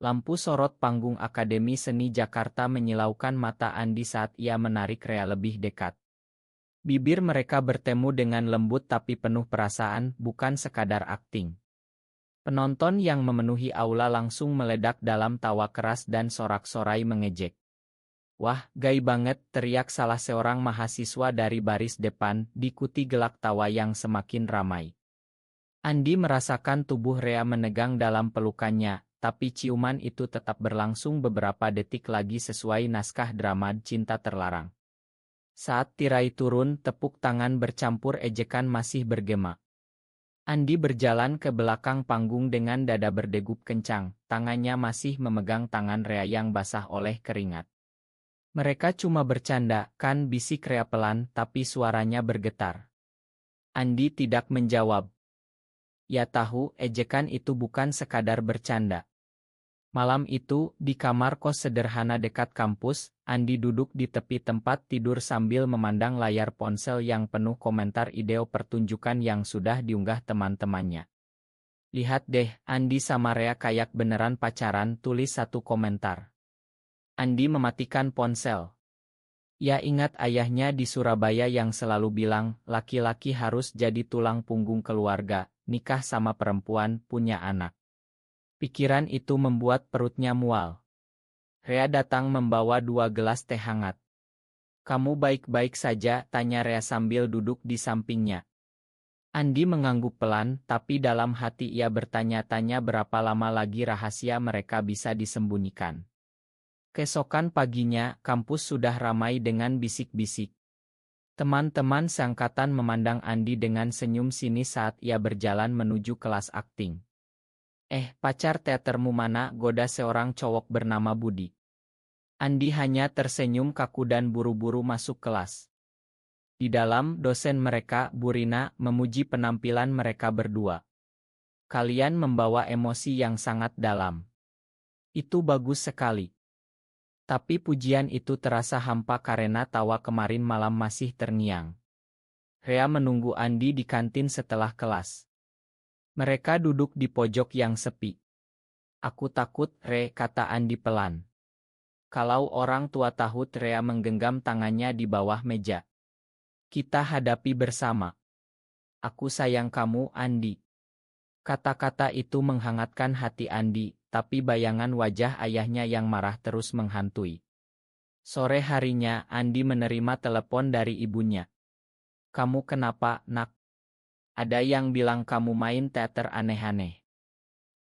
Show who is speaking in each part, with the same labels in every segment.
Speaker 1: Lampu sorot panggung Akademi Seni Jakarta menyilaukan mata Andi saat ia menarik Rea lebih dekat. Bibir mereka bertemu dengan lembut tapi penuh perasaan, bukan sekadar akting. Penonton yang memenuhi aula langsung meledak dalam tawa keras dan sorak-sorai mengejek. "Wah, gay banget!" teriak salah seorang mahasiswa dari baris depan, diikuti gelak tawa yang semakin ramai. Andi merasakan tubuh Rea menegang dalam pelukannya, tapi ciuman itu tetap berlangsung beberapa detik lagi sesuai naskah drama cinta terlarang. Saat tirai turun, tepuk tangan bercampur ejekan masih bergema. Andi berjalan ke belakang panggung dengan dada berdegup kencang, tangannya masih memegang tangan Rea yang basah oleh keringat. "Mereka cuma bercanda, kan?" bisik Rea pelan, tapi suaranya bergetar. Andi tidak menjawab. Ia tahu ejekan itu bukan sekadar bercanda. Malam itu, di kamar kos sederhana dekat kampus, Andi duduk di tepi tempat tidur sambil memandang layar ponsel yang penuh komentar video pertunjukan yang sudah diunggah teman-temannya. "Lihat deh, Andi sama Rea kayak beneran pacaran," tulis satu komentar. Andi mematikan ponsel. Ia ingat ayahnya di Surabaya yang selalu bilang, laki-laki harus jadi tulang punggung keluarga, nikah sama perempuan, punya anak. Pikiran itu membuat perutnya mual. Rea datang membawa 2 gelas teh hangat. "Kamu baik-baik saja?" tanya Rea sambil duduk di sampingnya. Andi mengangguk pelan, tapi dalam hati ia bertanya-tanya berapa lama lagi rahasia mereka bisa disembunyikan. Keesokan paginya, kampus sudah ramai dengan bisik-bisik. Teman-teman seangkatan memandang Andi dengan senyum sinis saat ia berjalan menuju kelas akting. Pacar teatermu mana?" goda seorang cowok bernama Budi. Andi hanya tersenyum kaku dan buru-buru masuk kelas. Di dalam, dosen mereka, Bu Rina, memuji penampilan mereka berdua. "Kalian membawa emosi yang sangat dalam. Itu bagus sekali." Tapi pujian itu terasa hampa karena tawa kemarin malam masih terngiang. Rea menunggu Andi di kantin setelah kelas. Mereka duduk di pojok yang sepi. "Aku takut, Re," kata Andi pelan. Kalau orang tua tahu, Rea menggenggam tangannya di bawah meja. "Kita hadapi bersama. Aku sayang kamu, Andi." Kata-kata itu menghangatkan hati Andi, tapi bayangan wajah ayahnya yang marah terus menghantui. Sore harinya, Andi menerima telepon dari ibunya. "Kamu kenapa, Nak? Ada yang bilang kamu main teater aneh-aneh."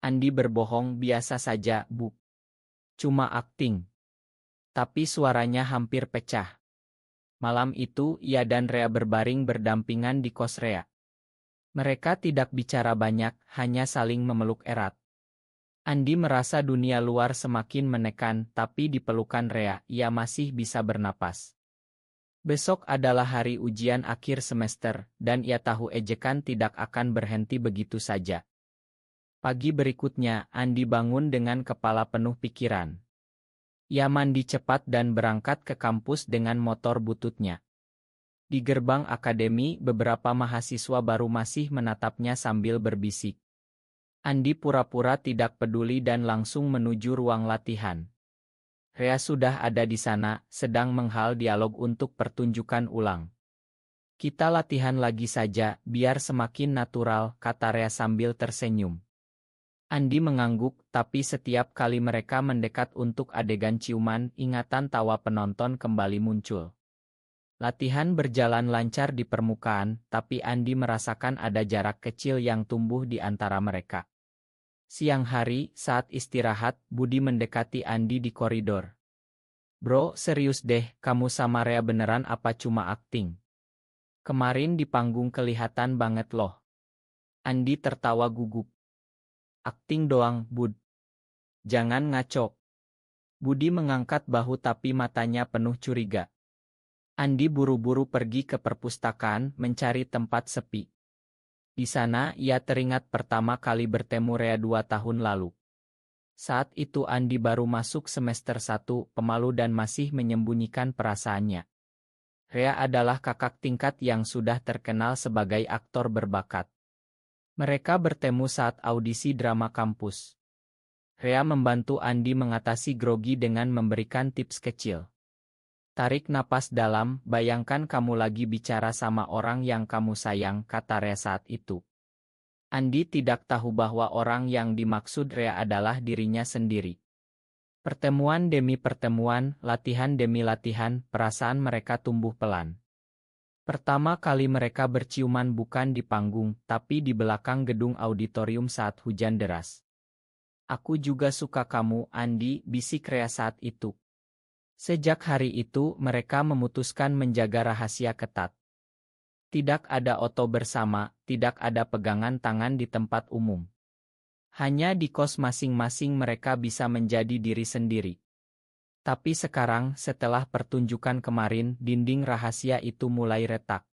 Speaker 1: Andi berbohong, "Biasa saja, Bu. Cuma akting." Tapi suaranya hampir pecah. Malam itu, ia dan Rea berbaring berdampingan di kos Rea. Mereka tidak bicara banyak, hanya saling memeluk erat. Andi merasa dunia luar semakin menekan, tapi di pelukan Rea, ia masih bisa bernapas. Besok adalah hari ujian akhir semester, dan ia tahu ejekan tidak akan berhenti begitu saja. Pagi berikutnya, Andi bangun dengan kepala penuh pikiran. Ia mandi cepat dan berangkat ke kampus dengan motor bututnya. Di gerbang akademi, beberapa mahasiswa baru masih menatapnya sambil berbisik. Andi pura-pura tidak peduli dan langsung menuju ruang latihan. Rea sudah ada di sana, sedang menghal dialog untuk pertunjukan ulang. "Kita latihan lagi saja, biar semakin natural," kata Rea sambil tersenyum. Andi mengangguk, tapi setiap kali mereka mendekat untuk adegan ciuman, ingatan tawa penonton kembali muncul. Latihan berjalan lancar di permukaan, tapi Andi merasakan ada jarak kecil yang tumbuh di antara mereka. Siang hari, saat istirahat, Budi mendekati Andi di koridor. "Bro, serius deh, kamu sama Rea beneran apa cuma akting? Kemarin di panggung kelihatan banget loh." Andi tertawa gugup. "Akting doang, Bud. Jangan ngaco." Budi mengangkat bahu tapi matanya penuh curiga. Andi buru-buru pergi ke perpustakaan mencari tempat sepi. Di sana, ia teringat pertama kali bertemu Rea 2 tahun lalu. Saat itu Andi baru masuk semester 1, pemalu dan masih menyembunyikan perasaannya. Rea adalah kakak tingkat yang sudah terkenal sebagai aktor berbakat. Mereka bertemu saat audisi drama kampus. Rea membantu Andi mengatasi grogi dengan memberikan tips kecil. Tarik napas dalam, bayangkan kamu lagi bicara sama orang yang kamu sayang, kata Rea saat itu. Andi tidak tahu bahwa orang yang dimaksud Rea adalah dirinya sendiri. Pertemuan demi pertemuan, latihan demi latihan, perasaan mereka tumbuh pelan. Pertama kali mereka berciuman bukan di panggung, tapi di belakang gedung auditorium saat hujan deras. Aku juga suka kamu, Andi, bisik Rea saat itu. Sejak hari itu, mereka memutuskan menjaga rahasia ketat. Tidak ada foto bersama, tidak ada pegangan tangan di tempat umum. Hanya di kos masing-masing mereka bisa menjadi diri sendiri. Tapi sekarang, setelah pertunjukan kemarin, dinding rahasia itu mulai retak.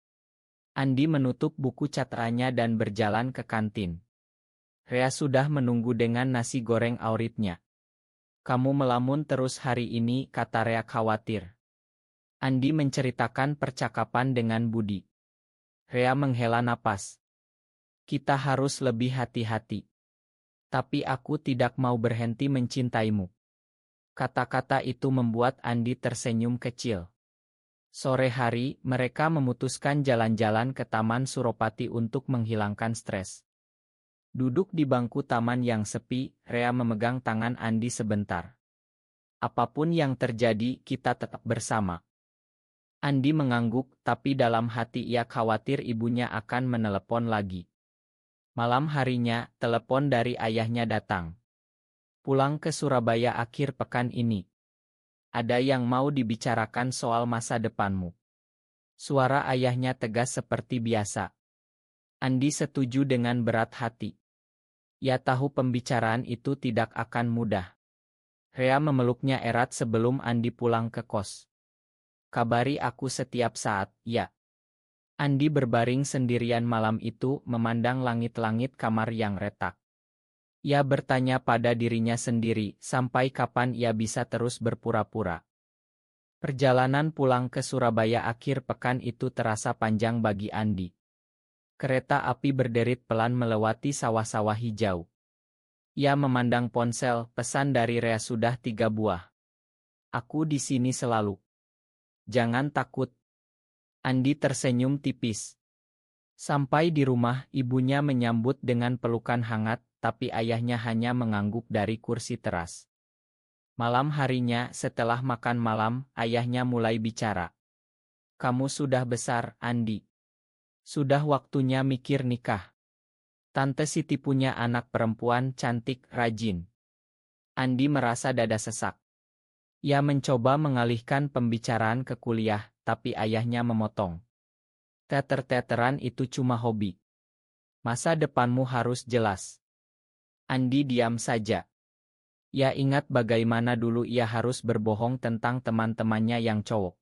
Speaker 1: Andi menutup buku catatannya dan berjalan ke kantin. Rea sudah menunggu dengan nasi goreng auritnya. Kamu melamun terus hari ini, kata Rea khawatir. Andi menceritakan percakapan dengan Budi. Rea menghela napas. Kita harus lebih hati-hati. Tapi aku tidak mau berhenti mencintaimu. Kata-kata itu membuat Andi tersenyum kecil. Sore hari, mereka memutuskan jalan-jalan ke Taman Suropati untuk menghilangkan stres. Duduk di bangku taman yang sepi, Rea memegang tangan Andi sebentar. Apapun yang terjadi, kita tetap bersama. Andi mengangguk, tapi dalam hati ia khawatir ibunya akan menelepon lagi. Malam harinya, telepon dari ayahnya datang. Pulang ke Surabaya akhir pekan ini. Ada yang mau dibicarakan soal masa depanmu. Suara ayahnya tegas seperti biasa. Andi setuju dengan berat hati. Ia tahu pembicaraan itu tidak akan mudah. Rea memeluknya erat sebelum Andi pulang ke kos. Kabari aku setiap saat, ya. Andi berbaring sendirian malam itu memandang langit-langit kamar yang retak. Ia bertanya pada dirinya sendiri, sampai kapan ia bisa terus berpura-pura. Perjalanan pulang ke Surabaya akhir pekan itu terasa panjang bagi Andi. Kereta api berderit pelan melewati sawah-sawah hijau. Ia memandang ponsel, pesan dari Rea sudah 3 buah. Aku di sini selalu. Jangan takut. Andi tersenyum tipis. Sampai di rumah, ibunya menyambut dengan pelukan hangat, tapi ayahnya hanya mengangguk dari kursi teras. Malam harinya, setelah makan malam, ayahnya mulai bicara. Kamu sudah besar, Andi. Sudah waktunya mikir nikah. Tante Siti punya anak perempuan cantik, rajin. Andi merasa dada sesak. Ia mencoba mengalihkan pembicaraan ke kuliah, tapi ayahnya memotong. Teater-teateran itu cuma hobi. Masa depanmu harus jelas. Andi diam saja. Ia ingat bagaimana dulu ia harus berbohong tentang teman-temannya yang cowok.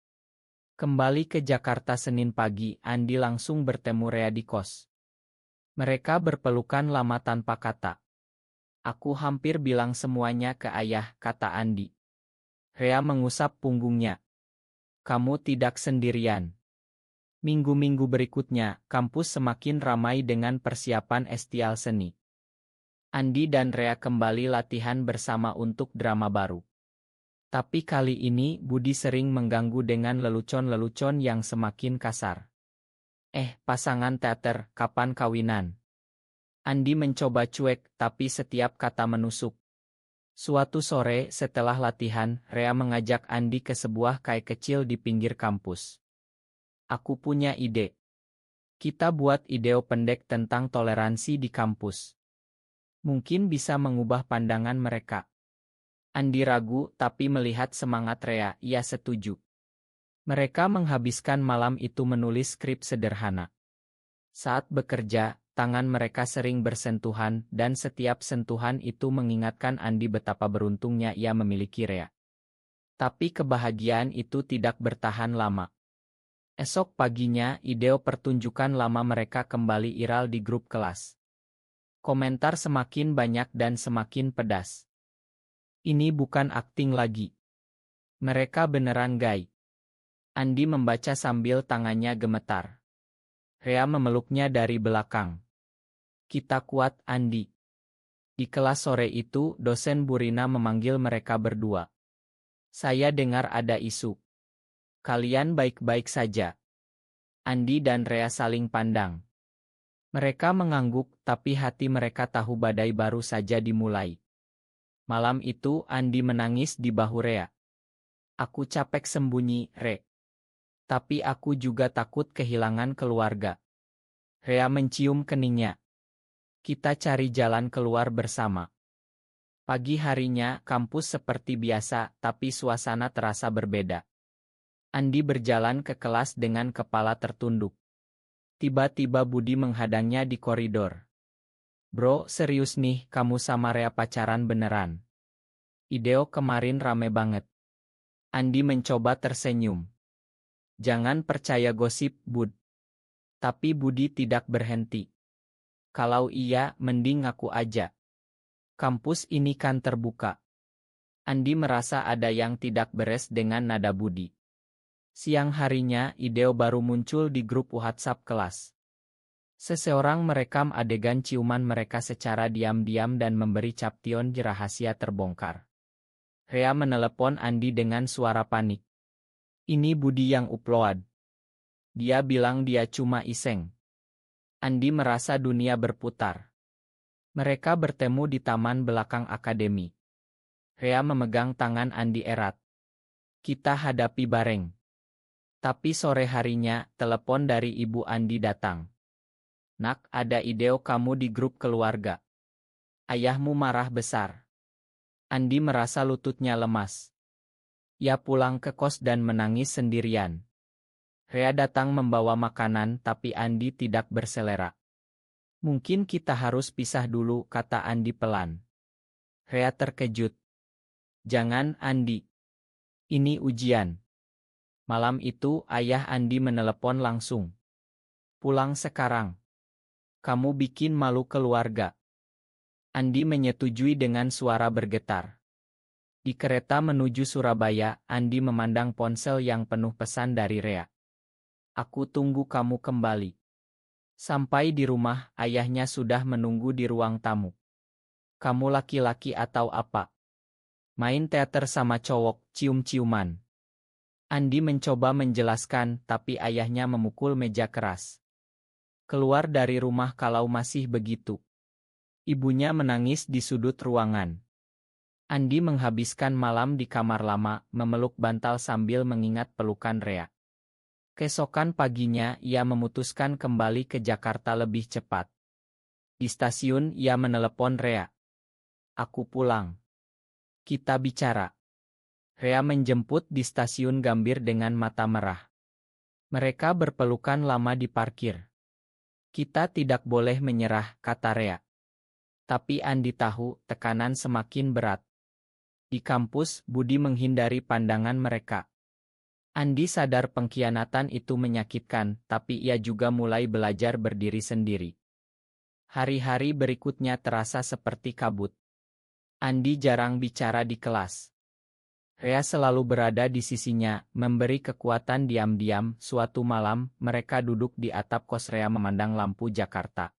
Speaker 1: Kembali ke Jakarta Senin pagi, Andi langsung bertemu Rea di kos. Mereka berpelukan lama tanpa kata. Aku hampir bilang semuanya ke ayah, kata Andi. Rea mengusap punggungnya. Kamu tidak sendirian. Minggu-minggu berikutnya, kampus semakin ramai dengan persiapan estial seni. Andi dan Rea kembali latihan bersama untuk drama baru. Tapi kali ini Budi sering mengganggu dengan lelucon-lelucon yang semakin kasar. Pasangan teater, kapan kawinan? Andi mencoba cuek, tapi setiap kata menusuk. Suatu sore setelah latihan, Rea mengajak Andi ke sebuah kai kecil di pinggir kampus. Aku punya ide. Kita buat video pendek tentang toleransi di kampus. Mungkin bisa mengubah pandangan mereka. Andi ragu, tapi melihat semangat Rea, ia setuju. Mereka menghabiskan malam itu menulis skrip sederhana. Saat bekerja, tangan mereka sering bersentuhan, dan setiap sentuhan itu mengingatkan Andi betapa beruntungnya ia memiliki Rea. Tapi kebahagiaan itu tidak bertahan lama. Esok paginya, video pertunjukan lama mereka kembali viral di grup kelas. Komentar semakin banyak dan semakin pedas. Ini bukan akting lagi. Mereka beneran gay. Andi membaca sambil tangannya gemetar. Rea memeluknya dari belakang. Kita kuat, Andi. Di kelas sore itu, dosen Bu Rina memanggil mereka berdua. Saya dengar ada isu. Kalian baik-baik saja. Andi dan Rea saling pandang. Mereka mengangguk, tapi hati mereka tahu badai baru saja dimulai. Malam itu, Andi menangis di bahu Rea. Aku capek sembunyi, Re. Tapi aku juga takut kehilangan keluarga. Rea mencium keningnya. Kita cari jalan keluar bersama. Pagi harinya, kampus seperti biasa, tapi suasana terasa berbeda. Andi berjalan ke kelas dengan kepala tertunduk. Tiba-tiba Budi menghadangnya di koridor. Bro, serius nih, kamu sama Rea pacaran beneran? Ideo kemarin rame banget. Andi mencoba tersenyum. Jangan percaya gosip, Bud. Tapi Budi tidak berhenti. Kalau iya, mending ngaku aja. Kampus ini kan terbuka. Andi merasa ada yang tidak beres dengan nada Budi. Siang harinya, Ideo baru muncul di grup WhatsApp kelas. Seseorang merekam adegan ciuman mereka secara diam-diam dan memberi caption rahasia terbongkar. Rea menelepon Andi dengan suara panik. Ini Budi yang upload. Dia bilang dia cuma iseng. Andi merasa dunia berputar. Mereka bertemu di taman belakang akademi. Rea memegang tangan Andi erat. Kita hadapi bareng. Tapi sore harinya, telepon dari ibu Andi datang. Nak, ada Ideo kamu di grup keluarga. Ayahmu marah besar. Andi merasa lututnya lemas. Ia pulang ke kos dan menangis sendirian. Rea datang membawa makanan tapi Andi tidak berselera. Mungkin kita harus pisah dulu, kata Andi pelan. Rea terkejut. Jangan, Andi. Ini ujian. Malam itu, ayah Andi menelepon langsung. Pulang sekarang. Kamu bikin malu keluarga. Andi menyetujui dengan suara bergetar. Di kereta menuju Surabaya, Andi memandang ponsel yang penuh pesan dari Rea. Aku tunggu kamu kembali. Sampai di rumah, ayahnya sudah menunggu di ruang tamu. Kamu laki-laki atau apa? Main teater sama cowok, cium-ciuman. Andi mencoba menjelaskan, tapi ayahnya memukul meja keras. Keluar dari rumah kalau masih begitu. Ibunya menangis di sudut ruangan. Andi menghabiskan malam di kamar lama, memeluk bantal sambil mengingat pelukan Rea. Keesokan paginya, ia memutuskan kembali ke Jakarta lebih cepat. Di stasiun, ia menelepon Rea. Aku pulang. Kita bicara. Rea menjemput di stasiun Gambir dengan mata merah. Mereka berpelukan lama di parkir. Kita tidak boleh menyerah, kata Rea. Tapi Andi tahu, tekanan semakin berat. Di kampus, Budi menghindari pandangan mereka. Andi sadar pengkhianatan itu menyakitkan, tapi ia juga mulai belajar berdiri sendiri. Hari-hari berikutnya terasa seperti kabut. Andi jarang bicara di kelas. Rea selalu berada di sisinya, memberi kekuatan diam-diam. Suatu malam, mereka duduk di atap kos Rea memandang lampu Jakarta.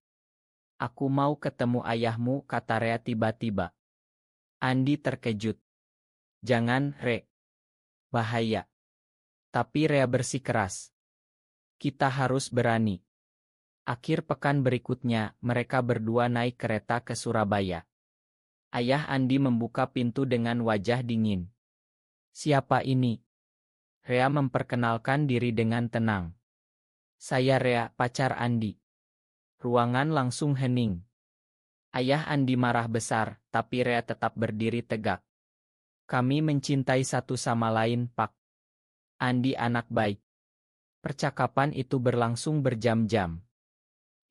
Speaker 1: Aku mau ketemu ayahmu, kata Rea tiba-tiba. Andi terkejut. Jangan, Re. Bahaya. Tapi Rea bersikeras. Kita harus berani. Akhir pekan berikutnya, mereka berdua naik kereta ke Surabaya. Ayah Andi membuka pintu dengan wajah dingin. Siapa ini? Rea memperkenalkan diri dengan tenang. Saya Rea, pacar Andi. Ruangan langsung hening. Ayah Andi marah besar, tapi Rea tetap berdiri tegak. Kami mencintai satu sama lain, Pak. Andi anak baik. Percakapan itu berlangsung berjam-jam.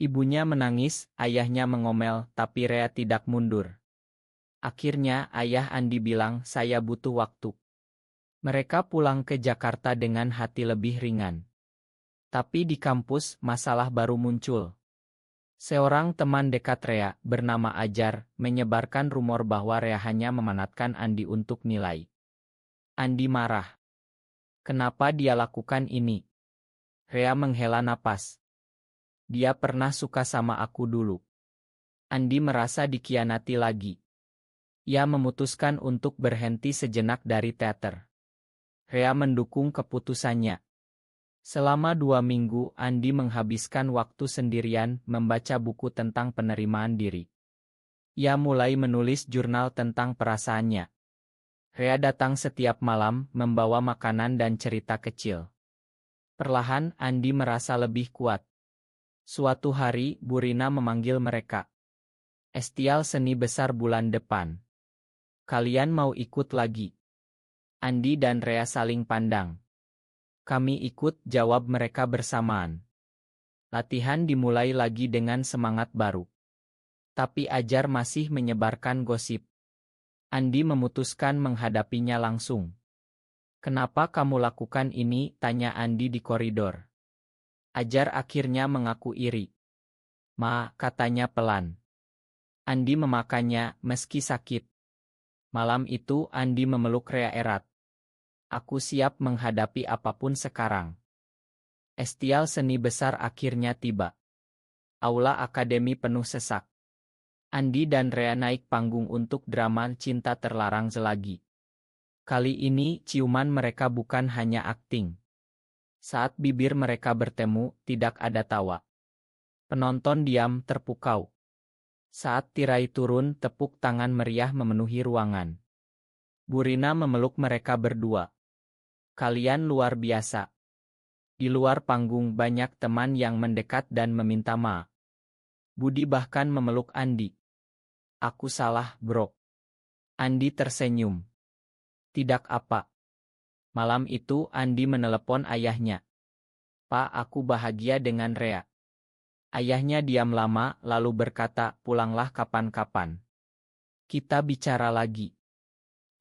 Speaker 1: Ibunya menangis, ayahnya mengomel, tapi Rea tidak mundur. Akhirnya ayah Andi bilang, saya butuh waktu. Mereka pulang ke Jakarta dengan hati lebih ringan. Tapi di kampus, masalah baru muncul. Seorang teman dekat Rea, bernama Ajar, menyebarkan rumor bahwa Rea hanya memanfaatkan Andi untuk nilai. Andi marah. Kenapa dia lakukan ini? Rea menghela napas. Dia pernah suka sama aku dulu. Andi merasa dikhianati lagi. Ia memutuskan untuk berhenti sejenak dari teater. Rea mendukung keputusannya. Selama 2 minggu, Andi menghabiskan waktu sendirian membaca buku tentang penerimaan diri. Ia mulai menulis jurnal tentang perasaannya. Rea datang setiap malam, membawa makanan dan cerita kecil. Perlahan, Andi merasa lebih kuat. Suatu hari, Burina memanggil mereka. Estial seni besar bulan depan. Kalian mau ikut lagi? Andi dan Rea saling pandang. Kami ikut, jawab mereka bersamaan. Latihan dimulai lagi dengan semangat baru. Tapi Ajar masih menyebarkan gosip. Andi memutuskan menghadapinya langsung. Kenapa kamu lakukan ini? Tanya Andi di koridor. Ajar akhirnya mengaku iri. Ma, katanya pelan. Andi memakannya, meski sakit. Malam itu Andi memeluk Rea erat. Aku siap menghadapi apapun sekarang. Estial seni besar akhirnya tiba. Aula akademi penuh sesak. Andi dan Rea naik panggung untuk drama Cinta Terlarang Selagi. Kali ini ciuman mereka bukan hanya akting. Saat bibir mereka bertemu, tidak ada tawa. Penonton diam terpukau. Saat tirai turun, tepuk tangan meriah memenuhi ruangan. Burina memeluk mereka berdua. Kalian luar biasa. Di luar panggung banyak teman yang mendekat dan meminta maaf. Budi bahkan memeluk Andi. Aku salah, bro. Andi tersenyum. Tidak apa. Malam itu Andi menelepon ayahnya. Pak, aku bahagia dengan Rea. Ayahnya diam lama, lalu berkata, pulanglah kapan-kapan. Kita bicara lagi.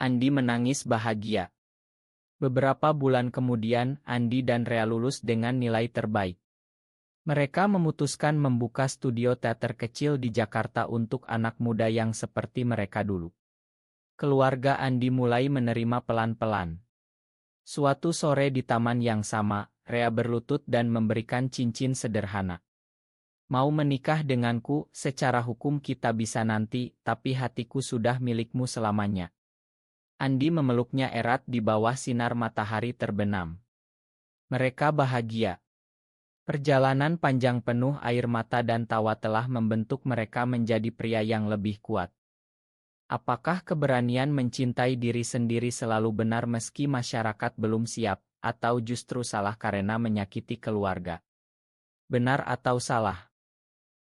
Speaker 1: Andi menangis bahagia. Beberapa bulan kemudian, Andi dan Rea lulus dengan nilai terbaik. Mereka memutuskan membuka studio teater kecil di Jakarta untuk anak muda yang seperti mereka dulu. Keluarga Andi mulai menerima pelan-pelan. Suatu sore di taman yang sama, Rea berlutut dan memberikan cincin sederhana. Mau menikah denganku, secara hukum kita bisa nanti, tapi hatiku sudah milikmu selamanya. Andi memeluknya erat di bawah sinar matahari terbenam. Mereka bahagia. Perjalanan panjang penuh air mata dan tawa telah membentuk mereka menjadi pria yang lebih kuat. Apakah keberanian mencintai diri sendiri selalu benar meski masyarakat belum siap, atau justru salah karena menyakiti keluarga? Benar atau salah?